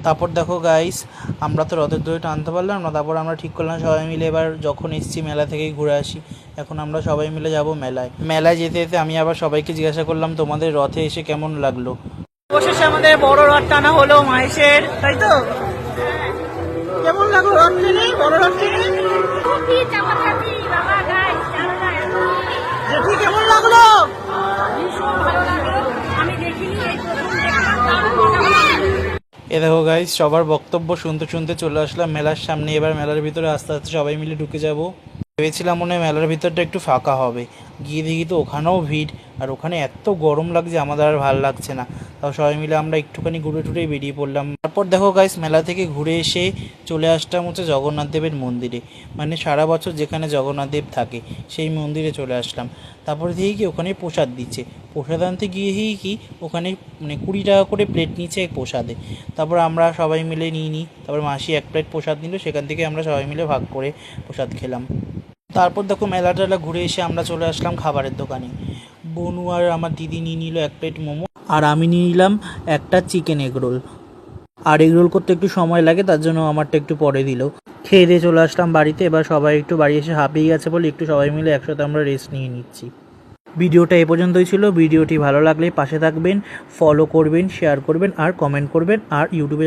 তারপর দেখো গাইস, আমরা তো রথের দড়িটা আনতে পারলাম না। তারপর আমরা ঠিক করলাম সবাই মিলে এবার যখন এসেছি মেলা থেকেই ঘুরে আসি। এখন আমরা সবাই মিলে যাব মেলায়। মেলায় যেতে যেতে আমি আবার সবাইকে জিজ্ঞাসা করলাম তোমাদের রথে এসে কেমন লাগলো। অবশেষে আমাদের বড় রথ টানা হলো মাহেশের, তাই তো? কেমন লাগলো রথ টেনে, বড় রথ টেনে? জেঠি কেমন লাগলো? এ দেখো গাইস, সবার বক্তব্য শুনতে শুনতে চলে আসলাম মেলার সামনে। এবার মেলার ভিতরে আস্তে আস্তে সবাই মিলে ঢুকে যাব। ভেবেছিলাম মনে হয় মেলার ভিতরটা একটু ফাঁকা হবে, গিয়ে দেখি তো ওখানেও ভিড়। আর ওখানে এত গরম লাগছে আমাদের আর ভালো লাগছে না। তাও সবাই মিলে আমরা একটুখানি ঘুরে টুরে বেরিয়ে পড়লাম। তারপর দেখো গাইস, মেলা থেকে ঘুরে এসে চলে আসলাম হচ্ছে জগন্নাথ দেবের মন্দিরে। মানে সারা বছর যেখানে জগন্নাথ দেব থাকে সেই মন্দিরে চলে আসলাম। তারপরে দেখি কি ওখানে প্রসাদ দিচ্ছে। প্রসাদ আনতে গিয়ে কি ওখানে মানে 20 টাকা করে প্লেট নিচ্ছে প্রসাদে। তারপর আমরা সবাই মিলে নিই। তারপর মাসি 1 প্লেট প্রসাদ নিল, সেখান থেকে আমরা সবাই মিলে ভাগ করে প্রসাদ খেলাম। তারপর দেখো মেলা টেলা ঘুরে এসে আমরা চলে আসলাম খাবারের দোকানে। বনু আর আমার দিদি নিয়ে নিল 1 প্লেট মোমো, আর আমি নিয়ে নিলাম একটা চিকেন এগরোল। আর এগরোল করতে একটু সময় লাগে, তার জন্য আমারটা একটু পরে দিল। খেয়ে দিয়ে চলে আসলাম বাড়িতে। এবার সবাই একটু বাড়ি এসে হাঁপিয়ে গেছে বলে একটু সবাই মিলে একসাথে আমরা রেস্ট নিয়ে নিচ্ছি। ভিডিওটা এ পর্যন্তই ছিল। ভিডিওটি ভালো লাগলে পাশে থাকবেন, ফলো করবেন, শেয়ার করবেন আর কমেন্ট করবেন। আর ইউটিউবে